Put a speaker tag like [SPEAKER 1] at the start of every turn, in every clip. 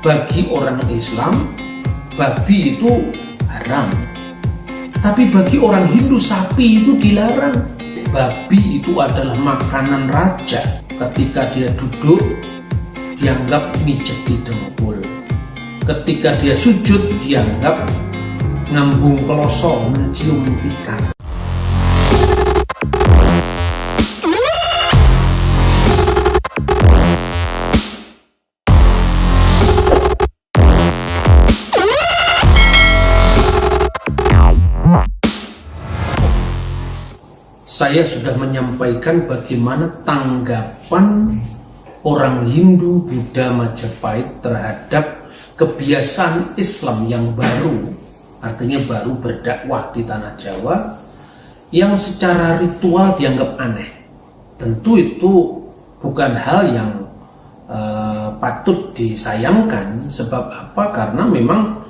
[SPEAKER 1] bagi orang Islam babi itu haram, tapi bagi orang Hindu sapi itu dilarang. Babi itu adalah makanan raja. Ketika dia duduk dianggap mijeti dengkul, ketika dia sujud dianggap ngambung kloso mencium tikar. Saya sudah menyampaikan bagaimana tanggapan orang Hindu, Buddha, Majapahit terhadap kebiasaan Islam yang baru, artinya baru berdakwah di tanah Jawa, yang secara ritual dianggap aneh. Tentu itu bukan hal yang patut disayangkan. Sebab apa? Karena memang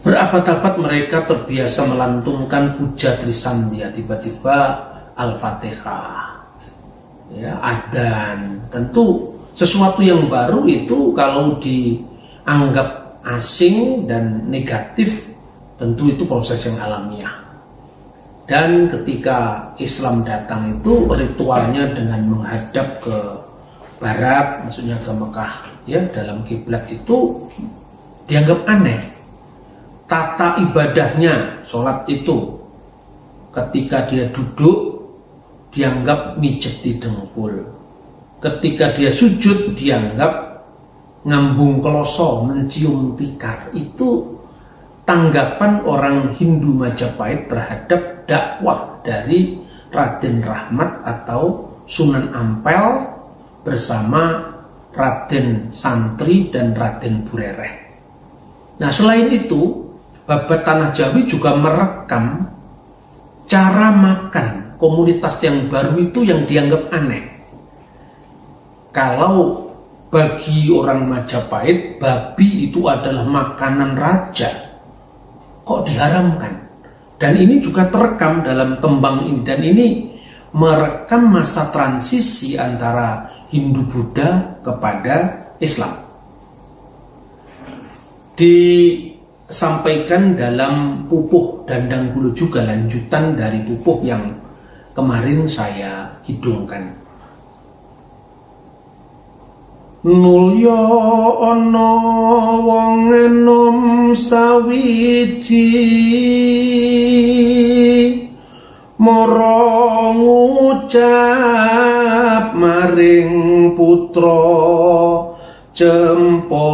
[SPEAKER 1] berabad-abad mereka terbiasa melantungkan puja Trisandya, tiba-tiba Al-Fatihah, ya, adzan. Tentu sesuatu yang baru itu kalau dianggap asing dan negatif, tentu itu proses yang alamiah. Dan ketika Islam datang itu ritualnya dengan menghadap ke barat, maksudnya ke Mekah, ya, dalam kiblat itu dianggap aneh. Tata ibadahnya, sholat itu, ketika dia duduk dianggap mijeti dengkul, ketika dia sujud dianggap ngambung kloso mencium tikar. Itu tanggapan orang Hindu Majapahit terhadap dakwah dari Raden Rahmat atau Sunan Ampel bersama Raden Santri dan Raden Burereh. Nah, selain itu Babat Tanah Jawi juga merekam cara makan komunitas yang baru itu yang dianggap aneh. Kalau bagi orang Majapahit babi itu adalah makanan raja, kok diharamkan? Dan ini juga terekam dalam tembang ini, dan ini merekam masa transisi antara Hindu Buddha kepada Islam. Disampaikan dalam Pupuh Dandang Kulo juga, lanjutan dari Pupuh yang kemarin saya hidungkan. Nulya ana wong enom sawiji mara ngucap maring putra Cempo,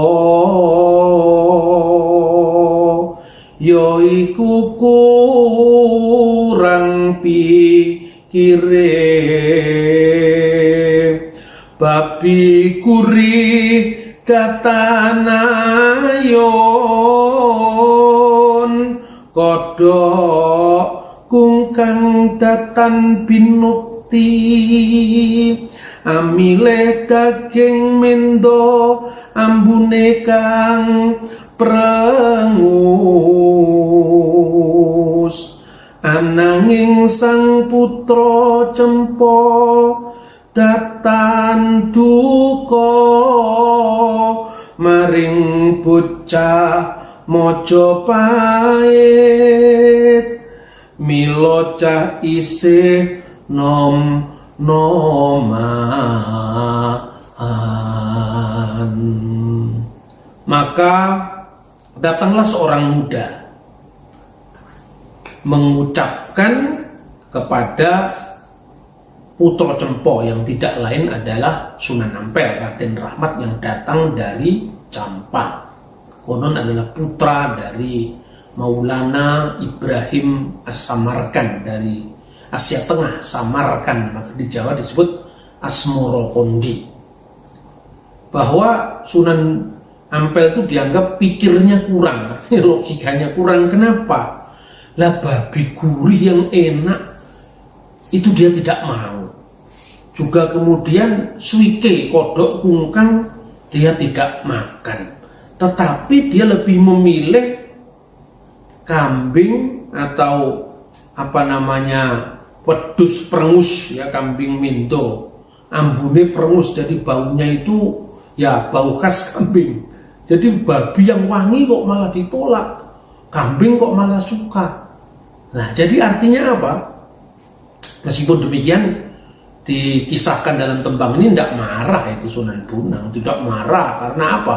[SPEAKER 1] yaiku kurang pikire babi gurih datanayon kodhok kungkang datan binukti amileh daging mendo ambune kang prengus ananging sang putra Cempo datan duka maring bocah Majapahit mila cah isih nom-noman. Maka datanglah seorang muda mengucapkan kepada putra Cempo yang tidak lain adalah Sunan Ampel, Raden Rahmat yang datang dari Campa. Konon adalah putra dari Maulana Ibrahim As-Samarkan dari Asia Tengah, Samarkan, maka di Jawa disebut Asmoro Kondi. Bahwa Sunan Ampel itu dianggap pikirnya kurang, logikanya kurang. Kenapa? Lah babi gurih yang enak itu dia tidak mau. Juga kemudian suike, kodok kungkang, dia tidak makan. Tetapi dia lebih memilih kambing atau wedus prengus, ya, kambing mindo, ambune prengus, jadi baunya itu ya bau khas kambing. Jadi babi yang wangi kok malah ditolak, kambing kok malah suka. Nah, jadi artinya apa? Meskipun demikian, dikisahkan dalam tembang ini tidak marah itu Sunan Bonang, tidak marah karena apa?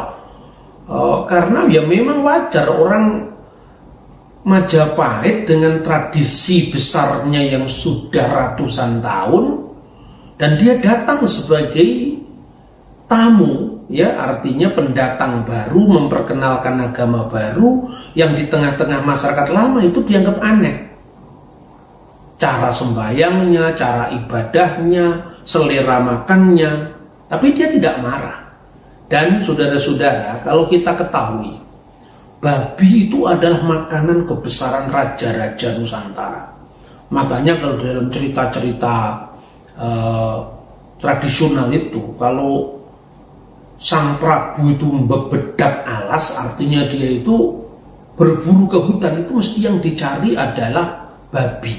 [SPEAKER 1] Karena ya memang wajar orang Majapahit dengan tradisi besarnya yang sudah ratusan tahun, dan dia datang sebagai tamu, ya artinya pendatang baru memperkenalkan agama baru yang di tengah-tengah masyarakat lama itu dianggap aneh. Cara sembayangnya, cara ibadahnya, selera makannya, tapi dia tidak marah. Dan saudara-saudara, kalau kita ketahui, babi itu adalah makanan kebesaran raja-raja Nusantara. Makanya kalau dalam cerita-cerita tradisional itu, kalau Sang Prabu itu membedak alas, artinya dia itu berburu ke hutan, itu mesti yang dicari adalah babi.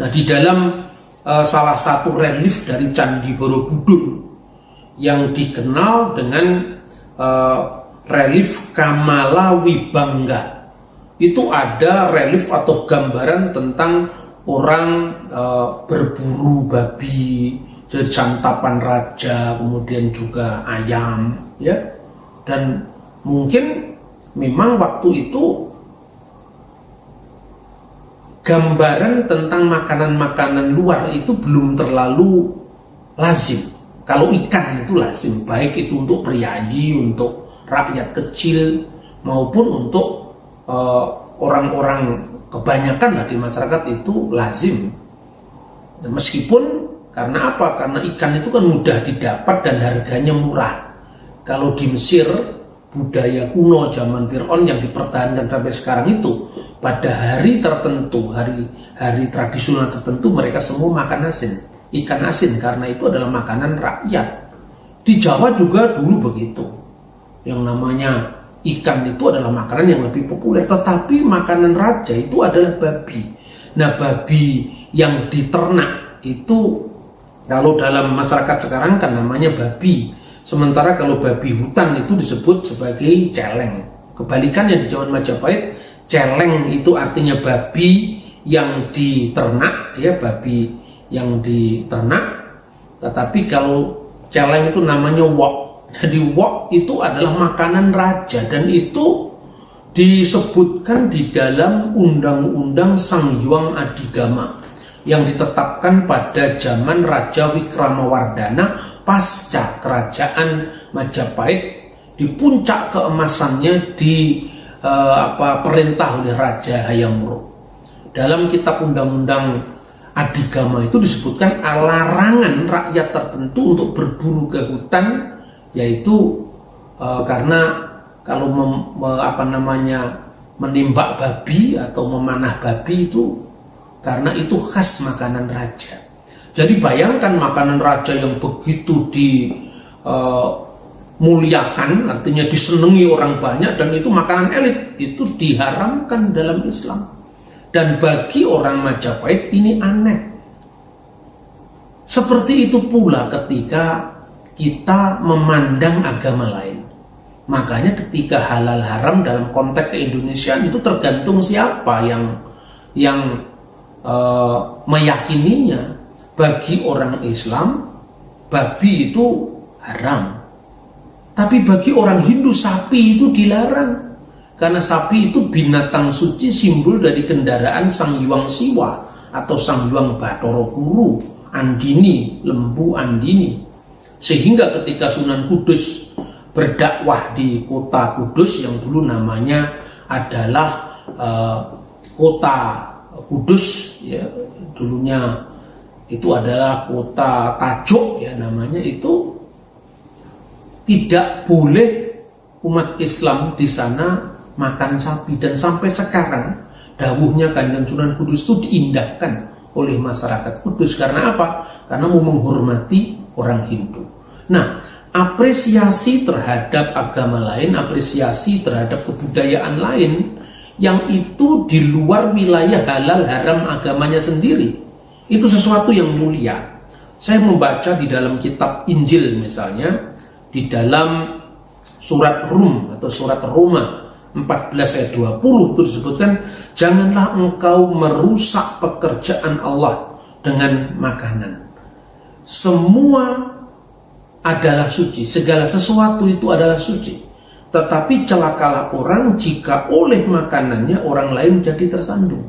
[SPEAKER 1] Nah, di dalam salah satu relief dari Candi Borobudur yang dikenal dengan relief Kamala Wibangga, itu ada relief atau gambaran tentang orang berburu babi jadi santapan raja, kemudian juga ayam, ya. Dan mungkin memang waktu itu gambaran tentang makanan-makanan luar itu belum terlalu lazim. Kalau ikan itu lazim, baik itu untuk priayi, untuk rakyat kecil, maupun untuk orang-orang kebanyakan lah di masyarakat itu lazim. Dan meskipun karena apa? Karena ikan itu kan mudah didapat dan harganya murah. Kalau di Mesir, budaya kuno zaman Fir'aun yang dipertahankan sampai sekarang itu, pada hari tertentu, hari tradisional tertentu, mereka semua makan asin, ikan asin, karena itu adalah makanan rakyat. Di Jawa juga dulu begitu. Yang namanya ikan itu adalah makanan yang lebih populer, tetapi makanan raja itu adalah babi. Nah, babi yang diternak itu kalau dalam masyarakat sekarang kan namanya babi. Sementara kalau babi hutan itu disebut sebagai celeng. Kebalikannya di Jawa Majapahit, celeng itu artinya babi yang diternak, ya, babi yang diternak. Tetapi kalau celeng itu namanya wok. Jadi wok itu adalah makanan raja, dan itu disebutkan di dalam Undang-Undang Sanghyuang Adigama yang ditetapkan pada zaman Raja Wikramawardhana pasca kerajaan Majapahit di puncak keemasannya perintah oleh Raja Hayam Wuruk. Dalam kitab Undang-Undang Adigama itu disebutkan larangan rakyat tertentu untuk berburu ke hutan, yaitu karena kalau menimbak babi atau memanah babi itu karena itu khas makanan raja. Jadi bayangkan makanan raja yang begitu dimuliakan, artinya disenangi orang banyak, dan itu makanan elit, itu diharamkan dalam Islam. Dan bagi orang Majapahit ini aneh. Seperti itu pula ketika kita memandang agama lain. Makanya ketika halal haram dalam konteks keindonesiaan itu tergantung siapa yang meyakininya. Bagi orang Islam, babi itu haram. Tapi bagi orang Hindu, sapi itu dilarang. Karena sapi itu binatang suci, simbol dari kendaraan Sang Hyang Siwa atau Sang Hyang Bathara Guru, Andini, lembu Andini. Sehingga ketika Sunan Kudus berdakwah di kota Kudus yang dulu namanya adalah kota Kudus, ya, dulunya itu adalah kota Tajuk, ya namanya, itu tidak boleh umat Islam di sana makan sapi. Dan sampai sekarang dawuhnya Kanjeng Sunan Kudus itu diindahkan oleh masyarakat Kudus. Karena apa? Karena mau menghormati orang Hindu. Nah, apresiasi terhadap agama lain, apresiasi terhadap kebudayaan lain yang itu di luar wilayah halal haram agamanya sendiri, itu sesuatu yang mulia. Saya membaca di dalam kitab Injil misalnya, di dalam surat Rum atau surat Roma 14 ayat 20 itu disebutkan, janganlah engkau merusak pekerjaan Allah dengan makanan. Semua adalah suci, segala sesuatu itu adalah suci. Tetapi celakalah orang jika oleh makanannya orang lain jadi tersandung.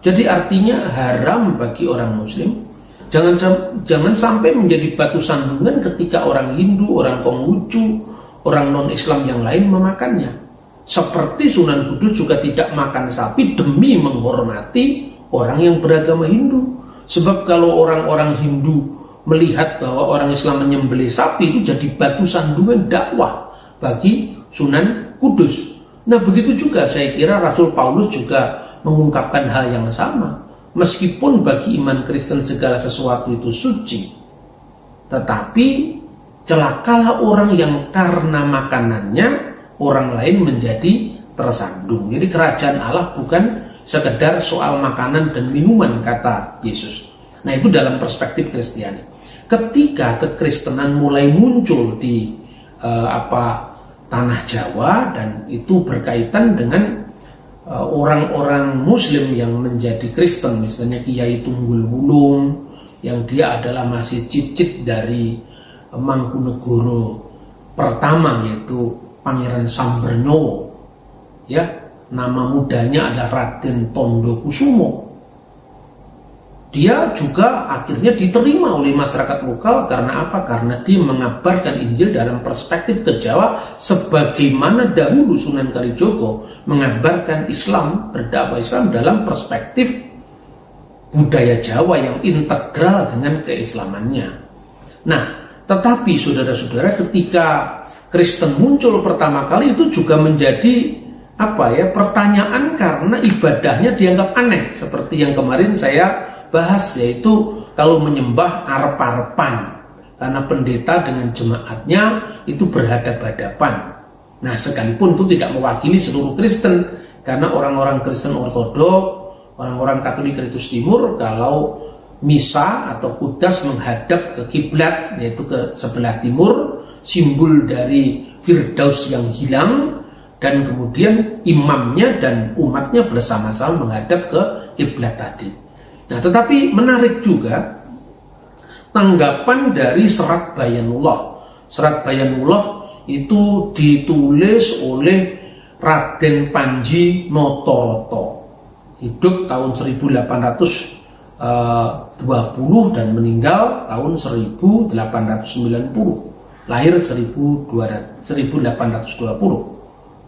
[SPEAKER 1] Jadi artinya haram bagi orang muslim, jangan sampai menjadi batu sandungan ketika orang Hindu, orang Konghucu, orang non-Islam yang lain memakannya. Seperti Sunan Kudus juga tidak makan sapi demi menghormati orang yang beragama Hindu. Sebab kalau orang-orang Hindu melihat bahwa orang Islam menyembelih sapi, itu jadi batu sandungan dakwah bagi Sunan Kudus. Nah begitu juga saya kira Rasul Paulus juga mengungkapkan hal yang sama. Meskipun bagi iman Kristen segala sesuatu itu suci, tetapi celakalah orang yang karena makanannya orang lain menjadi tersandung. Jadi kerajaan Allah bukan sekedar soal makanan dan minuman, kata Yesus. Nah itu dalam perspektif Kristiani. Ketika kekristenan mulai muncul di tanah Jawa, dan itu berkaitan dengan orang-orang Muslim yang menjadi Kristen, misalnya Kiai Tunggul Wulung yang dia adalah masih cicit dari Mangkunegoro pertama, yaitu Pangeran Sambernyowo, ya, nama mudanya adalah Raden Tondo Kusumo. Dia juga akhirnya diterima oleh masyarakat lokal karena apa? Karena dia mengabarkan Injil dalam perspektif ke Jawa, sebagaimana dahulu Sunan Kalijogo mengabarkan Islam, berdakwah Islam dalam perspektif budaya Jawa yang integral dengan keislamannya. Nah, tetapi saudara-saudara, ketika Kristen muncul pertama kali itu juga menjadi pertanyaan karena ibadahnya dianggap aneh, seperti yang kemarin saya bahas, yaitu kalau menyembah arep-arepan karena pendeta dengan jemaatnya itu berhadap-hadapan. Nah, sekalipun itu tidak mewakili seluruh Kristen, karena orang-orang Kristen Ortodok, orang-orang Katolik Ritus Timur, kalau misa atau kudas menghadap ke kiblat, yaitu ke sebelah timur, simbol dari Firdaus yang hilang, dan kemudian imamnya dan umatnya bersama-sama menghadap ke kiblat tadi. Nah, tetapi menarik juga tanggapan dari Serat Bayanullah. Serat Bayanullah itu ditulis oleh Raden Panji Notowoto, hidup tahun 1820 dan meninggal tahun 1890. Lahir 1820,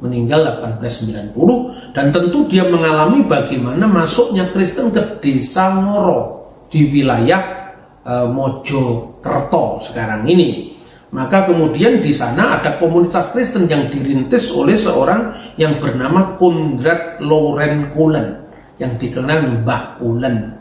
[SPEAKER 1] meninggal 1890, dan tentu dia mengalami bagaimana masuknya Kristen ke desa Ngoro di wilayah Mojokerto sekarang ini. Maka kemudian di sana ada komunitas Kristen yang dirintis oleh seorang yang bernama Konrad Loren Kolen, yang dikenal Mbah Kolen.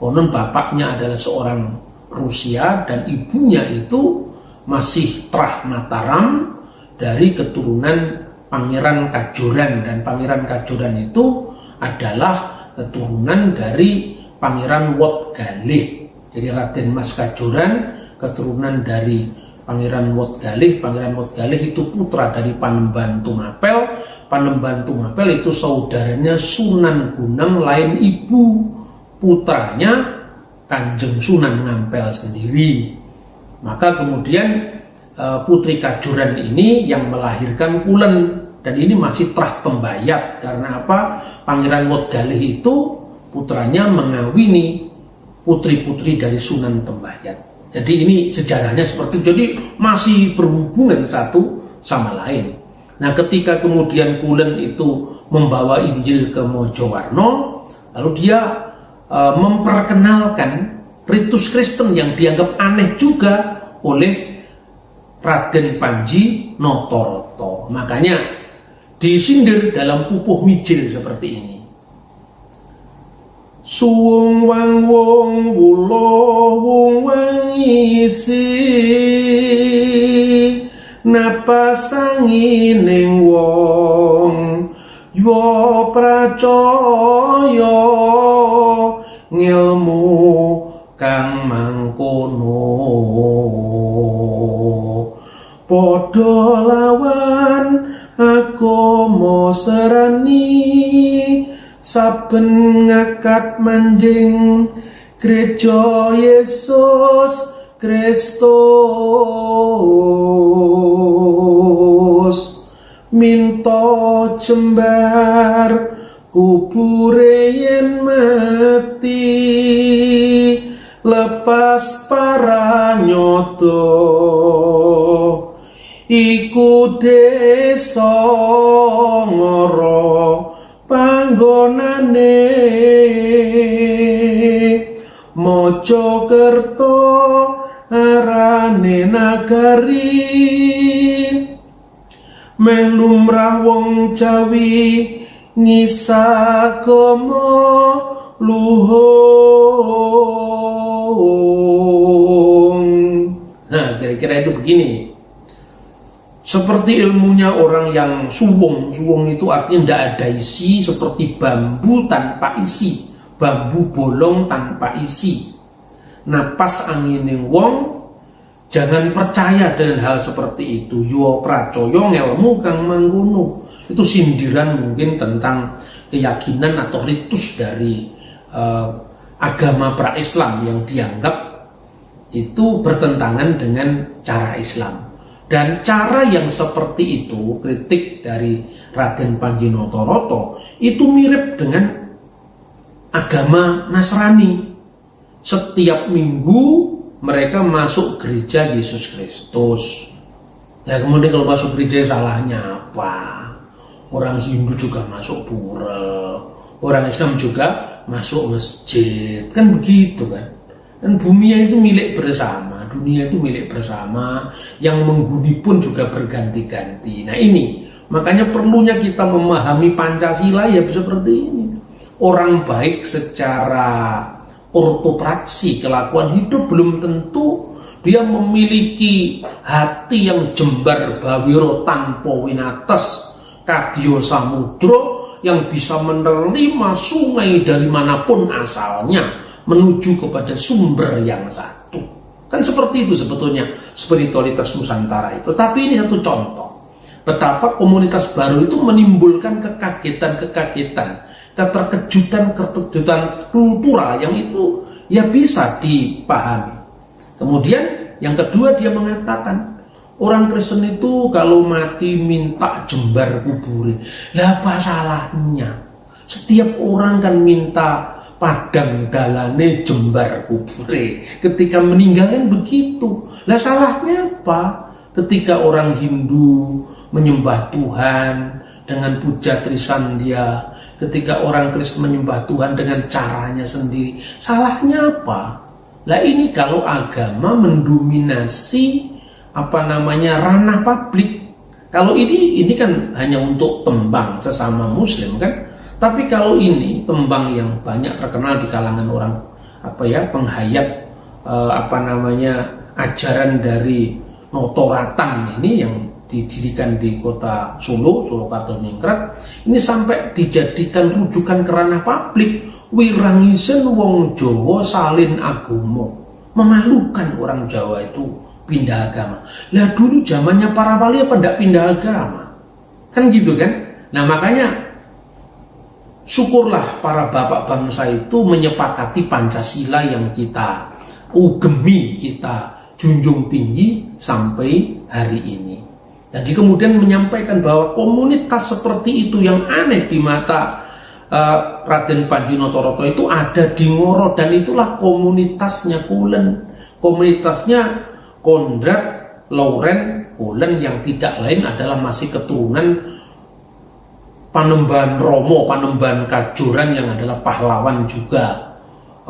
[SPEAKER 1] Konon bapaknya adalah seorang Rusia dan ibunya itu masih Trah Mataram dari keturunan Pangeran Kajoran, dan Pangeran Kajoran itu adalah keturunan dari Pangeran Wot Galih. Jadi Raden Mas Kajoran keturunan dari Pangeran Wot Galih. Pangeran Wot Galih itu putra dari Panembahan Tumapel. Panembahan Tumapel itu saudaranya Sunan Gunung lain ibu, putranya Kanjeng Sunan Ngampel sendiri. Maka kemudian Putri Kajoran ini yang melahirkan Kulen, dan ini masih Trah Tembayat. Karena apa? Pangeran Wot Galih itu putranya mengawini putri-putri dari Sunan Tembayat. Jadi ini sejarahnya seperti itu. Jadi masih berhubungan satu sama lain. Nah, ketika kemudian Kulen itu membawa Injil ke Mojowarno, lalu dia memperkenalkan ritus Kristen yang dianggap aneh juga oleh Raden Panji Notowoto. Makanya disindir dalam Pupuh Mijil seperti ini. Suwung wang wong wulo wong wang isi napasangining wong yo pracaya ngilmu kang mangkono Podo lawan agama serani, saben ngangkat manjing Gereja Yesus Kristus. Minto jembar kubure yen mati, lepas para nyoto iku desa ngoro panggonane. Mojokerto arane nagari, melumrah wong Jawi ngisagama luhung. Nah, kira-kira itu begini. Seperti ilmunya orang yang suwung. Suwung itu artinya tidak ada isi, seperti bambu tanpa isi, bambu bolong tanpa isi. Napas angin wong, jangan percaya dengan hal seperti itu. Yo pracoyo ngelmu kang mangkono. Itu sindiran mungkin tentang keyakinan atau ritus dari agama pra-Islam yang dianggap itu bertentangan dengan cara Islam. Dan cara yang seperti itu, kritik dari Raden Panjinotoroto, itu mirip dengan agama Nasrani. Setiap minggu mereka masuk gereja Yesus Kristus. Ya kemudian kalau masuk gereja salahnya apa? Orang Hindu juga masuk pura, orang Islam juga masuk masjid, kan begitu kan? Dan bumi itu milik bersama, dunia itu milik bersama, yang menghuni pun juga berganti-ganti. Nah ini, makanya perlunya kita memahami Pancasila ya seperti ini. Orang baik secara ortopraksi kelakuan hidup belum tentu dia memiliki hati yang jembar bawiro tanpa winates kadya samudra, yang bisa menerima sungai dari manapun asalnya menuju kepada sumber yang satu. Kan seperti itu sebetulnya spiritualitas Nusantara itu. Tapi ini satu contoh betapa komunitas baru itu menimbulkan kekagetan-kekagetan, keterkejutan kultural yang itu ya bisa dipahami. Kemudian yang kedua dia mengatakan orang Kristen itu kalau mati minta jembar kubur. Lah apa salahnya? Setiap orang kan minta padang dalane jembar kubure. Ketika meninggal kan begitu. Lah salahnya apa? Ketika orang Hindu menyembah Tuhan dengan puja Trisandya, ketika orang Kristen menyembah Tuhan dengan caranya sendiri, salahnya apa? Lah ini kalau agama mendominasi ranah publik. Kalau ini kan hanya untuk tembang sesama Muslim kan. Tapi kalau ini tembang yang banyak terkenal di kalangan orang penghayat ajaran dari Notoratan ini yang didirikan di kota Solo Kartoningrat, ini sampai dijadikan rujukan ke ranah publik. Wirangisen wong Jawa salin agomo. Memalukan orang Jawa itu pindah agama. Lah dulu zamannya para wali apa ndak pindah agama? Kan gitu kan? Nah makanya syukurlah para bapak bangsa itu menyepakati Pancasila yang kita ugemi, kita junjung tinggi sampai hari ini. Jadi kemudian menyampaikan bahwa komunitas seperti itu yang aneh di mata Raden Panjinotoroto itu ada di Ngoro, dan itulah komunitasnya Kulen, komunitasnya Konrad Lauren Kulen, yang tidak lain adalah masih keturunan Panembahan Romo, Panembahan Kajoran yang adalah pahlawan juga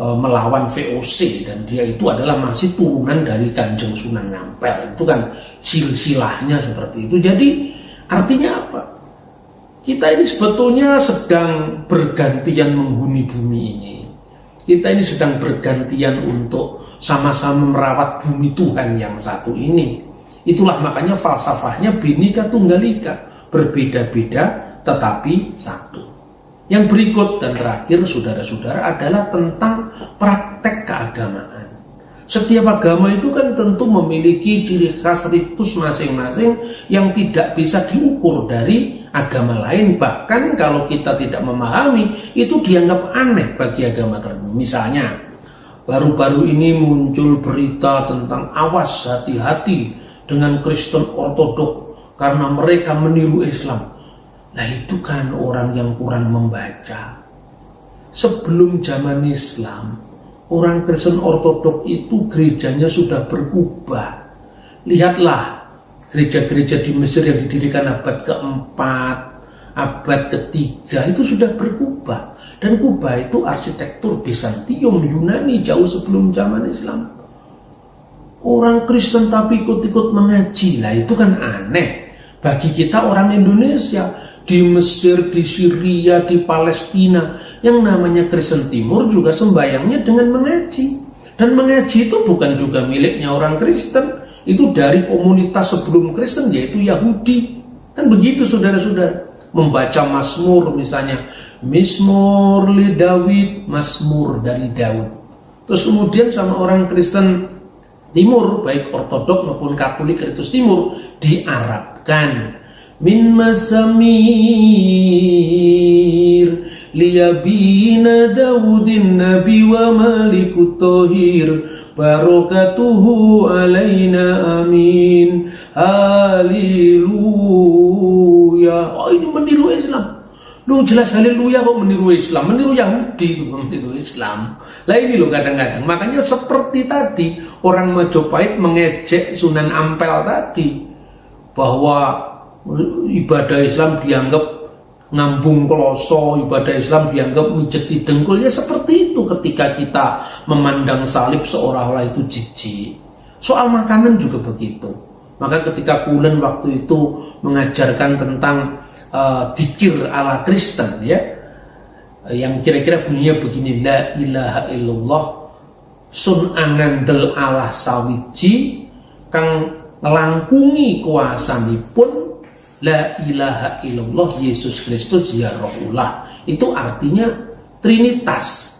[SPEAKER 1] melawan VOC, dan dia itu adalah masih turunan dari Kanjeng Sunan Ngampel. Itu kan silsilahnya seperti itu. Jadi artinya apa? Kita ini sebetulnya sedang bergantian menghuni bumi ini. Kita ini sedang bergantian untuk sama-sama merawat bumi Tuhan yang satu ini. Itulah makanya falsafahnya Bhinneka Tunggal Ika, berbeda-beda tetapi satu. Yang berikut dan terakhir saudara-saudara adalah tentang praktek keagamaan. Setiap agama itu kan tentu memiliki ciri khas ritus masing-masing yang tidak bisa diukur dari agama lain. Bahkan kalau kita tidak memahami, itu dianggap aneh bagi agama tertentu. Misalnya, baru-baru ini muncul berita tentang awas, hati-hati dengan Kristen Ortodok karena mereka meniru Islam. Nah itu kan orang yang kurang membaca. Sebelum zaman Islam, orang Kristen Ortodok itu gerejanya sudah berubah. Lihatlah gereja-gereja di Mesir yang didirikan abad keempat, abad ketiga itu sudah berubah. Dan Kuba itu arsitektur Bizantium, Yunani jauh sebelum zaman Islam. Orang Kristen tapi ikut-ikut mengaji, lah itu kan aneh. Bagi kita orang Indonesia, di Mesir, di Syria, di Palestina, yang namanya Kristen Timur juga sembayangnya dengan mengaji. Dan mengaji itu bukan juga miliknya orang Kristen, itu dari komunitas sebelum Kristen, yaitu Yahudi. Kan begitu saudara-saudara. Membaca Mazmur misalnya, Mizmor li Daud, Mazmur dari Daud. Terus kemudian sama orang Kristen Timur, baik Ortodok maupun Katolik Ritus Timur, diarabkan. Min masamir liyabina Daudin nabi wa malikut tohir barakatuhu alaina amin haleluya. Oh ini meniru Islam. Lu jelas haleluya kok meniru Islam, meniru Yahudi kok meniru Islam. Lah ini loh kadang-kadang. Makanya seperti tadi orang Majapahit mengejek Sunan Ampel tadi, bahwa ibadah Islam dianggap ngambung kloso, ibadah Islam dianggap mijeti dengkul. Ya seperti itu ketika kita memandang salib seolah-olah itu jijik. Soal makanan juga begitu. Maka ketika Kulen waktu itu mengajarkan tentang dzikir ala Kristen, ya, yang kira-kira bunyinya begini: la ilaha illallah sun angandel Allah sawiji kang ngelangkungi kuasanipun la ilaha illallah Yesus Kristus ya Rohullah. Itu artinya Trinitas.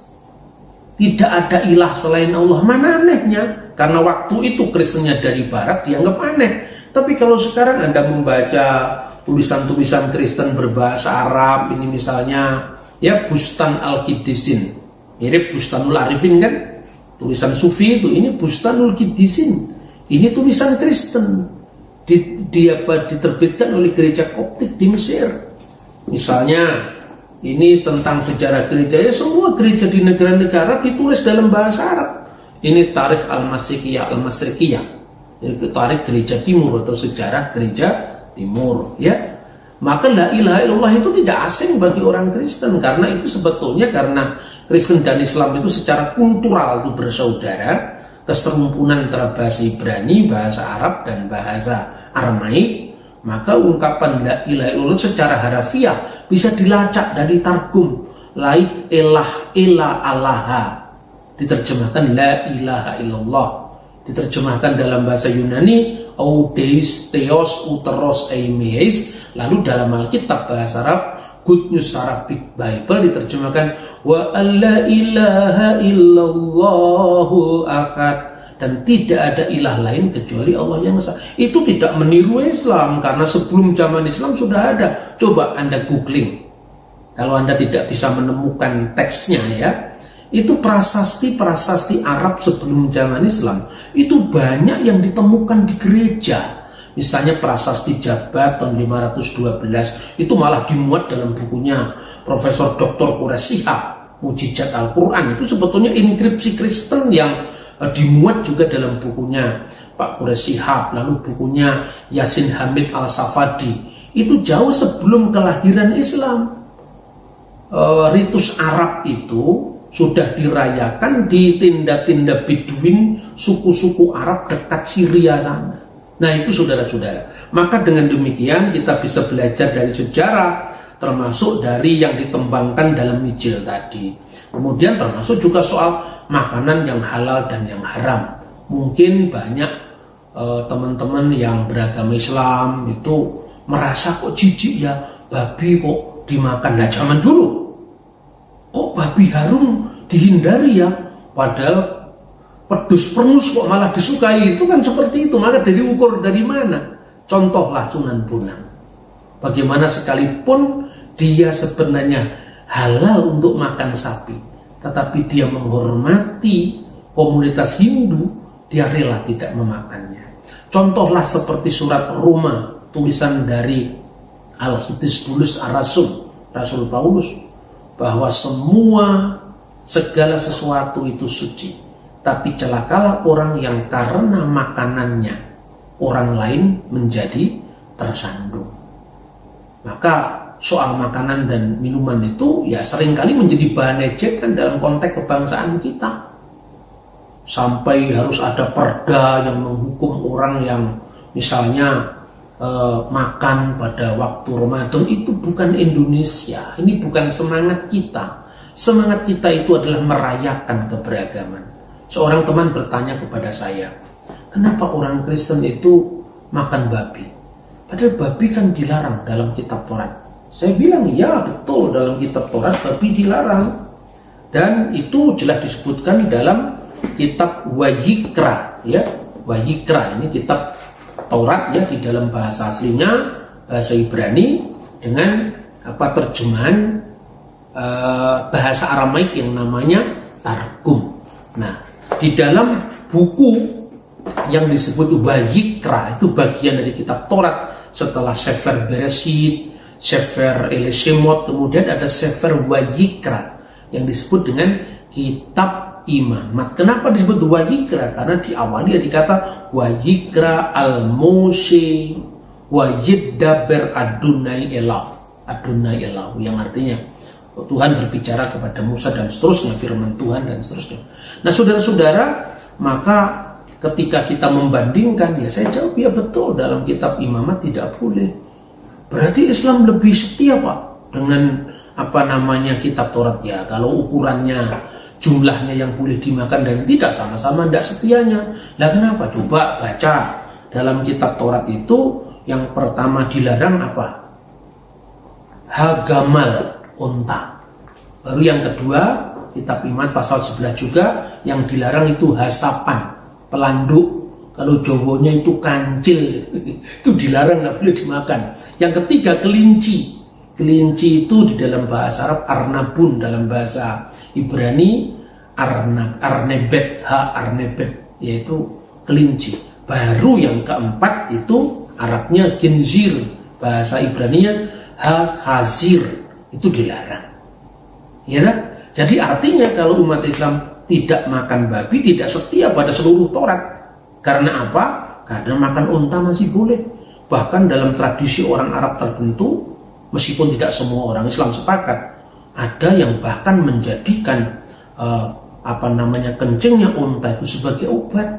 [SPEAKER 1] Tidak ada ilah selain Allah. Mana anehnya? Karena waktu itu Kristennya dari barat dianggap aneh. Tapi kalau sekarang Anda membaca tulisan-tulisan Kristen berbahasa Arab, ini misalnya ya Bustan Al-Qiddisin, mirip Bustanul Arifin kan, tulisan Sufi itu, ini Bustanul Qiddisin, ini tulisan Kristen, diterbitkan oleh gereja Koptik di Mesir. Misalnya ini tentang sejarah gereja, ya semua gereja di negara-negara ditulis dalam bahasa Arab. Ini Tarikh Al-Masihiyah Al-Masrikiyah, yaitu Tarikh Gereja Timur atau sejarah gereja Timur, ya. Maka la ilaha illallah itu tidak asing bagi orang Kristen, karena itu sebetulnya karena Kristen dan Islam itu secara kultural itu bersaudara, keserumpunan antara bahasa Ibrani, bahasa Arab dan bahasa Aramaik. Maka ungkapan la ilaha illallah secara harafiah bisa dilacak dari targum lait elah ela allaha, diterjemahkan la ilaha illallah, diterjemahkan dalam bahasa Yunani Audeis Theos Uteros Eimeis. Lalu dalam Alkitab bahasa Arab Good News Arabic Bible diterjemahkan wa alla ilaha illallahul ahad, dan tidak ada ilah lain kecuali Allah yang esa. Itu tidak meniru Islam, karena sebelum zaman Islam sudah ada. Coba Anda googling, kalau Anda tidak bisa menemukan teksnya, ya, itu prasasti-prasasti Arab sebelum zaman Islam itu banyak yang ditemukan di gereja. Misalnya prasasti Jabat tahun 512 itu malah dimuat dalam bukunya Profesor Dr. Quraisy Shihab, Mujizat Al-Quran. Itu sebetulnya inskripsi Kristen yang dimuat juga dalam bukunya Pak Quraisy Shihab. Lalu bukunya Yasin Hamid Al-Safadi, itu jauh sebelum kelahiran Islam. Ritus Arab itu sudah dirayakan di tinda-tinda Bedouin, suku-suku Arab dekat Syria sana. Nah itu saudara-saudara. Maka dengan demikian kita bisa belajar dari sejarah, termasuk dari yang ditembangkan dalam Injil tadi. Kemudian termasuk juga soal makanan yang halal dan yang haram. Mungkin banyak teman-teman yang beragama Islam itu merasa kok jijik ya, babi kok dimakan. Nah zaman dulu kok babi harum dihindari ya, padahal pedus perengus kok malah disukai, itu kan seperti itu. Maka dari ukur dari mana? Contohlah Sunan Bonang. Bagaimana sekalipun dia sebenarnya halal untuk makan sapi, tetapi dia menghormati komunitas Hindu, dia rela tidak memakannya. Contohlah seperti surat Roma, tulisan dari Al-Hitisbulus Ar-Rasul, Rasul Paulus, bahwa segala sesuatu itu suci, tapi celakalah orang yang karena makanannya orang lain menjadi tersandung. Maka soal makanan dan minuman itu ya seringkali menjadi bahan ejekan dalam konteks kebangsaan kita. Sampai harus ada perda yang menghukum orang yang misalnya makan pada waktu Ramadan. Itu bukan Indonesia, ini bukan semangat kita. Semangat kita itu adalah merayakan keberagaman. Seorang teman bertanya kepada saya, kenapa orang Kristen itu makan babi? Padahal babi kan dilarang dalam kitab Taurat. Saya bilang, ya betul, dalam kitab Taurat babi dilarang. Dan itu jelas disebutkan dalam kitab Wayikra, ya. Wayikra ini kitab Taurat ya, di dalam bahasa aslinya bahasa Ibrani dengan terjemahan bahasa Aramaik yang namanya Targum. Nah, di dalam buku yang disebut Wayikra, itu bagian dari kitab Taurat. Setelah Sefer Bereshit, Sefer Elishemot, kemudian ada Sefer Wayikra yang disebut dengan kitab Imamat. Kenapa disebut Wayikra? Karena diawali dari kata Wayikra al-Moshe Wayiddaber Adonai Elav, Adonai Elav, yang artinya Tuhan berbicara kepada Musa dan seterusnya, firman Tuhan dan seterusnya. Nah saudara-saudara, maka ketika kita membandingkan, ya saya jawab ya betul, dalam kitab Imamat tidak boleh. Berarti Islam lebih setia Pak dengan kitab Taurat ya. Kalau ukurannya jumlahnya yang boleh dimakan dan tidak, sama-sama tidak setianya. Lah kenapa? Coba baca dalam kitab Taurat itu yang pertama dilarang apa? Hagamal, unta. Baru yang kedua, kitab Iman pasal 11 juga yang dilarang itu hasapan, pelanduk. Kalau Jawanya itu kancil, itu dilarang, nggak boleh dimakan. Yang ketiga kelinci. Kelinci itu di dalam bahasa Arab arnabun, dalam bahasa Ibrani arnebet, arnebet, yaitu kelinci. Baru yang keempat itu Arabnya ginzir, bahasa Ibraninya khazir, itu dilarang. Ya kan? Jadi artinya kalau umat Islam tidak makan babi, tidak setia pada seluruh Taurat. Karena apa? Karena makan unta masih boleh. Bahkan dalam tradisi orang Arab tertentu, meskipun tidak semua orang Islam sepakat, ada yang bahkan menjadikan kencingnya unta itu sebagai obat.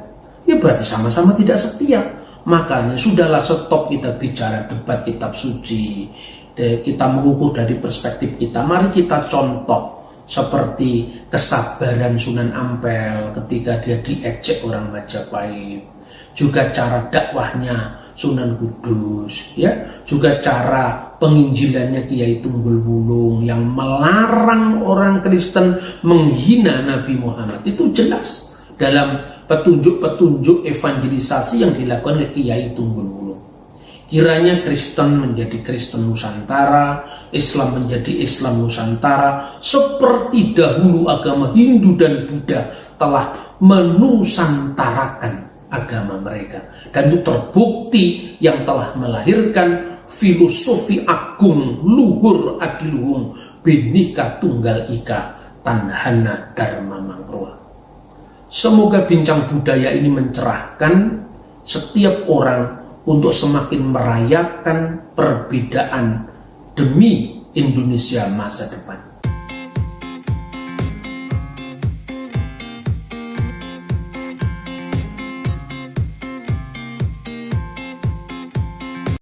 [SPEAKER 1] Ya berarti sama-sama tidak setia. Makanya sudahlah, stop kita bicara debat kitab suci. Kita mengukur dari perspektif kita. Mari kita contoh seperti kesabaran Sunan Ampel ketika dia diejek orang Majapahit, juga cara dakwahnya Sunan Kudus, ya, juga cara penginjilannya Kiai Tunggul Wulung yang melarang orang Kristen menghina Nabi Muhammad. Itu jelas dalam petunjuk-petunjuk evangelisasi yang dilakukan oleh Kiai Tunggul Wulung. Kiranya Kristen menjadi Kristen Nusantara, Islam menjadi Islam Nusantara, seperti dahulu agama Hindu dan Buddha telah menusantarakan agama mereka. Dan itu terbukti yang telah melahirkan filosofi agung luhur adiluhung Bhinneka Tunggal Ika Tanhana Dharma Mangkroa. Semoga bincang budaya ini mencerahkan setiap orang untuk semakin merayakan perbedaan demi Indonesia masa depan.